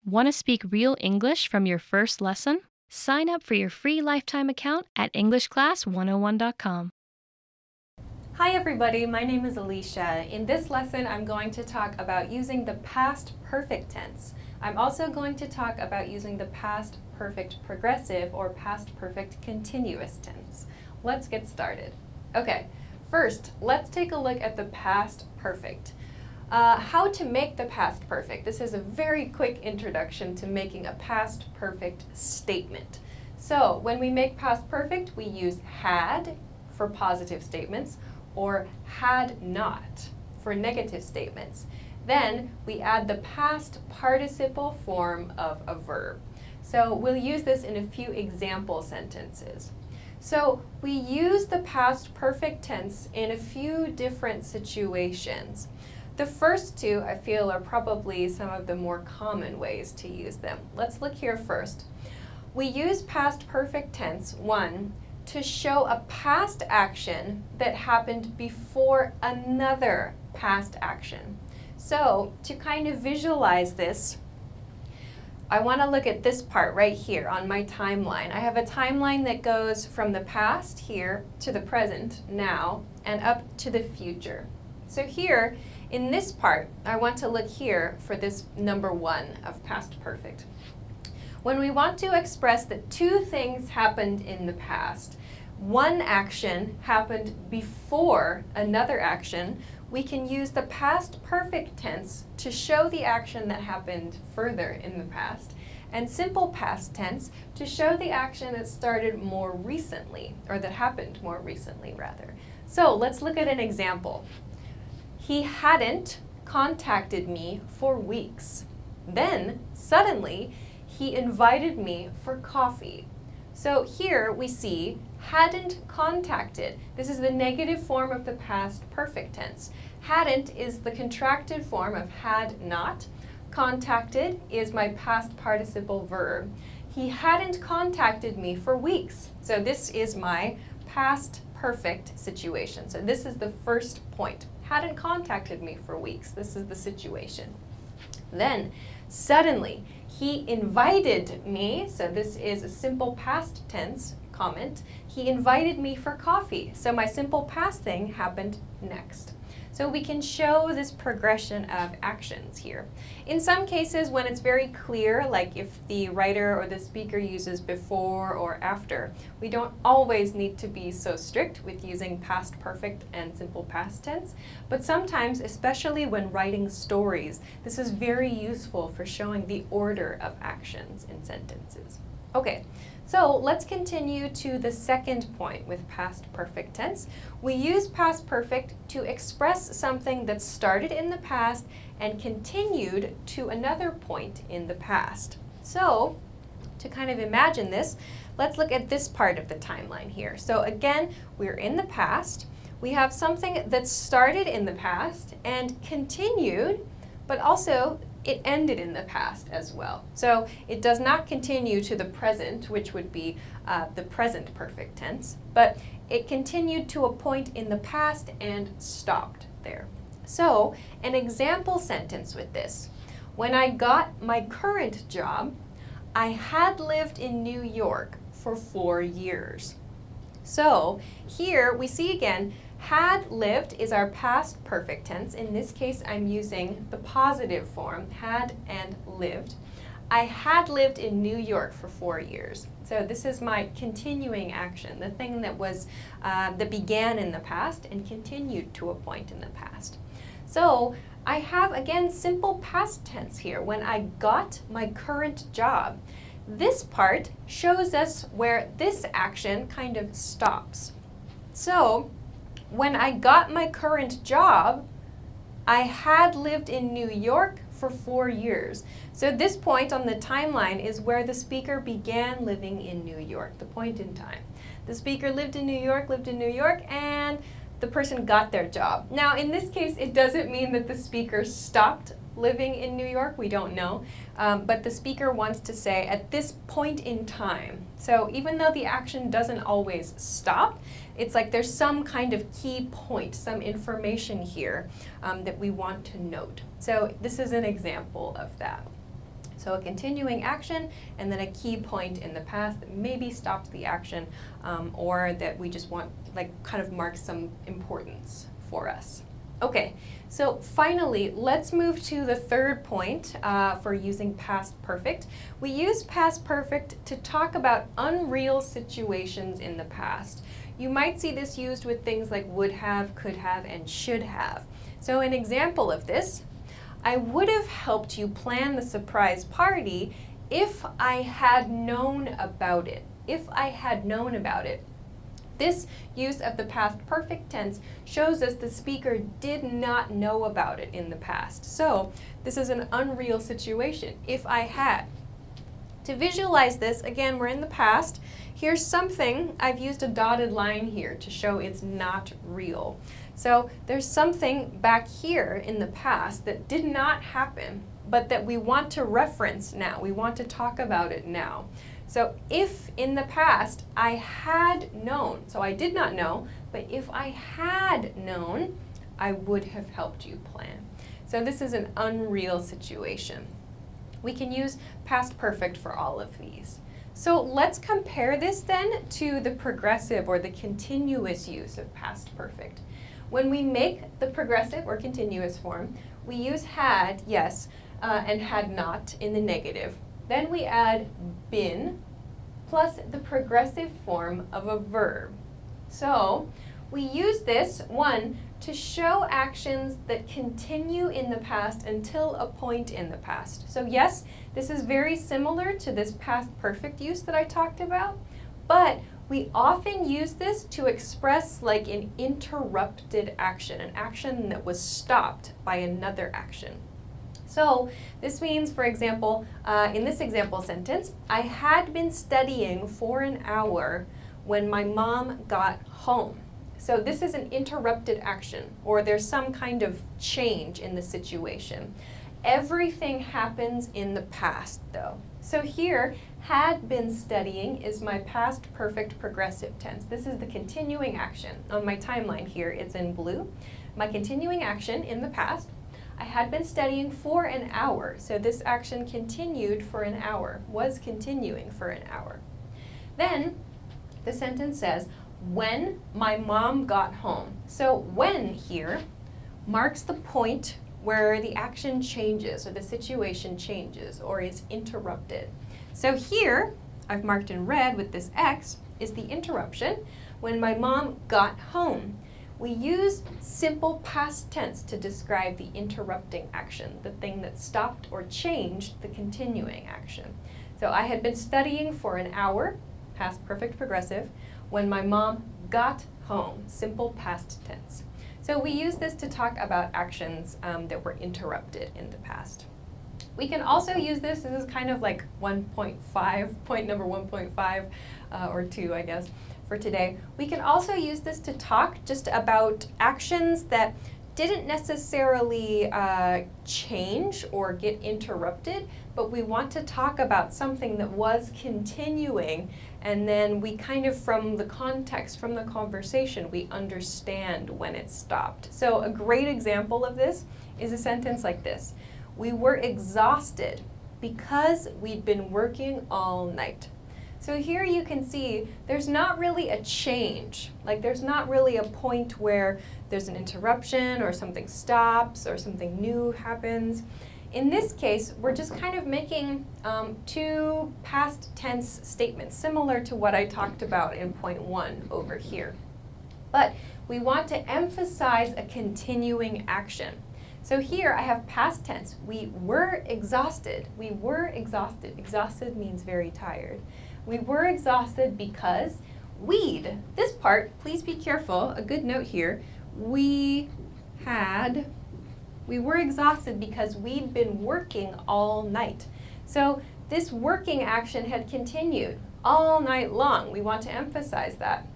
Want to speak real English from your first lesson? Sign up for your free lifetime account at EnglishClass101.com. Hi everybody, my name is Alicia. In this lesson, I'm going to talk about using the past perfect tense. I'm also going to talk about using the past perfect progressive or past perfect continuous tense. Let's get started. Okay, first, let's take a look at the past perfect. How to make the past perfect. This is a very quick introduction to making a past perfect statement. So when we make past perfect, we use had for positive statements or had not for negative statements. Then we add the past participle form of a verb. So we'll use this in a few example sentences. So we use the past perfect tense in a few different situations. The first two, I feel, are probably some of the more common ways to use them. Let's look here first. We use past perfect tense, one, to show a past action that happened before another past action. So, to kind of visualize this, I want to look at this part right here on my timeline. I have a timeline that goes from the past here to the present, now, and up to the future. So here, in this part, I want to look here for this number one of past perfect. When we want to express that two things happened in the past, one action happened before another action, we can use the past perfect tense to show the action that happened further in the past, and simple past tense to show the action that started more recently, or that happened more recently rather. So let's look at an example. He hadn't contacted me for weeks. Then, suddenly, he invited me for coffee. So here we see hadn't contacted. This is the negative form of the past perfect tense. Hadn't is the contracted form of had not. Contacted is my past participle verb. He hadn't contacted me for weeks. So this is my past perfect situation. So this is the first point. Hadn't contacted me for weeks. This is the situation. Then, suddenly, he invited me. So this is a simple past tense comment. He invited me for coffee. So my simple past thing happened next. So we can show this progression of actions here. In some cases, when it's very clear, like if the writer or the speaker uses before or after, we don't always need to be so strict with using past perfect and simple past tense. But sometimes, especially when writing stories, this is very useful for showing the order of actions in sentences. Okay, so let's continue to the second point with past perfect tense. We use past perfect to express something that started in the past and continued to another point in the past. So, to kind of imagine this, let's look at this part of the timeline here. So again, we're in the past. We have something that started in the past and continued, but also it ended in the past as well. So it does not continue to the present, which would be the present perfect tense, but it continued to a point in the past and stopped there. So an example sentence with this. When I got my current job, I had lived in New York for 4 years. So here we see again, had lived is our past perfect tense. In this case, I'm using the positive form, had and lived. I had lived in New York for 4 years. So this is my continuing action, the thing that was that began in the past and continued to a point in the past. So I have, again, simple past tense here. When I got my current job, this part shows us where this action kind of stops. So when I got my current job, I had lived in New York for 4 years. So this point on the timeline is where the speaker began living in New York, the point in time. The speaker lived in New York, and the person got their job. Now, in this case, it doesn't mean that the speaker stopped living in New York. We don't know. But the speaker wants to say at this point in time. So even though the action doesn't always stop, it's like there's some kind of key point, some information here that we want to note. So this is an example of that. So a continuing action and then a key point in the past that maybe stops the action or that we just want, like, kind of marks some importance for us. Okay, so finally, let's move to the third point for using past perfect. We use past perfect to talk about unreal situations in the past. You might see this used with things like would have, could have, and should have. So an example of this, I would have helped you plan the surprise party if I had known about it. If I had known about it. This use of the past perfect tense shows us the speaker did not know about it in the past. So this is an unreal situation. If I had. To visualize this, again, we're in the past. Here's something, I've used a dotted line here to show it's not real. So there's something back here in the past that did not happen, but that we want to reference now. We want to talk about it now. So if in the past I had known, so I did not know, but if I had known, I would have helped you plan. So this is an unreal situation. We can use past perfect for all of these. So let's compare this then to the progressive or the continuous use of past perfect. When we make the progressive or continuous form, we use had, yes, and had not in the negative. Then we add been plus the progressive form of a verb. So we use this, one, to show actions that continue in the past until a point in the past. So yes, this is very similar to this past perfect use that I talked about, but we often use this to express like an interrupted action, an action that was stopped by another action. So this means, for example, in this example sentence, I had been studying for an hour when my mom got home. So this is an interrupted action, or there's some kind of change in the situation. Everything happens in the past, though. So here, had been studying is my past perfect progressive tense. This is the continuing action. On my timeline here, it's in blue. My continuing action in the past. I had been studying for an hour. So this action continued for an hour, was continuing for an hour. Then the sentence says, when my mom got home. So when here marks the point where the action changes or the situation changes or is interrupted. So here, I've marked in red with this X, is the interruption. When my mom got home. We use simple past tense to describe the interrupting action, the thing that stopped or changed the continuing action. So I had been studying for an hour, past perfect progressive, when my mom got home, simple past tense. So we use this to talk about actions that were interrupted in the past. We can also use this is kind of like 1.5, point number 1.5 or 2, I guess, for today. We can also use this to talk just about actions that didn't necessarily change or get interrupted, but we want to talk about something that was continuing, and then we kind of, from the context, from the conversation, we understand when it stopped. So a great example of this is a sentence like this. We were exhausted because we'd been working all night. So here you can see there's not really a change. Like there's not really a point where there's an interruption or something stops or something new happens. In this case, we're just kind of making two past tense statements, similar to what I talked about in point 1 over here. But we want to emphasize a continuing action. So here I have past tense. We were exhausted. We were exhausted. Exhausted means very tired. We were exhausted because we'd, this part, please be careful, a good note here, we were exhausted because we'd been working all night. So this working action had continued all night long. We want to emphasize that.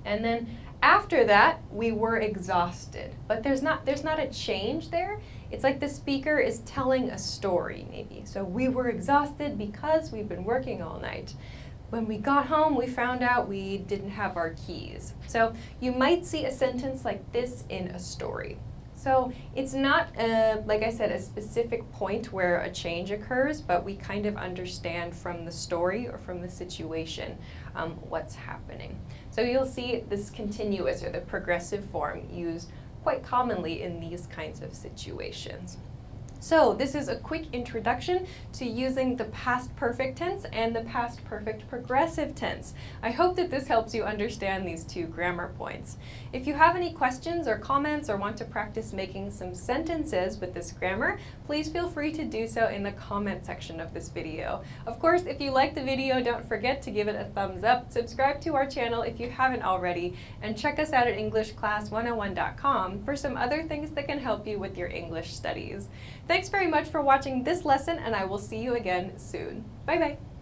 And then after that, we were exhausted. But there's not a change there. It's like the speaker is telling a story, maybe. So we were exhausted because we've been working all night. When we got home, we found out we didn't have our keys. So you might see a sentence like this in a story. So it's not, like I said, a specific point where a change occurs, but we kind of understand from the story or from the situation what's happening. So you'll see this continuous or the progressive form used quite commonly in these kinds of situations. So this is a quick introduction to using the past perfect tense and the past perfect progressive tense. I hope that this helps you understand these two grammar points. If you have any questions or comments or want to practice making some sentences with this grammar, please feel free to do so in the comment section of this video. Of course, if you like the video, don't forget to give it a thumbs up, subscribe to our channel if you haven't already, and check us out at EnglishClass101.com for some other things that can help you with your English studies. Thanks very much for watching this lesson, and I will see you again soon. Bye-bye.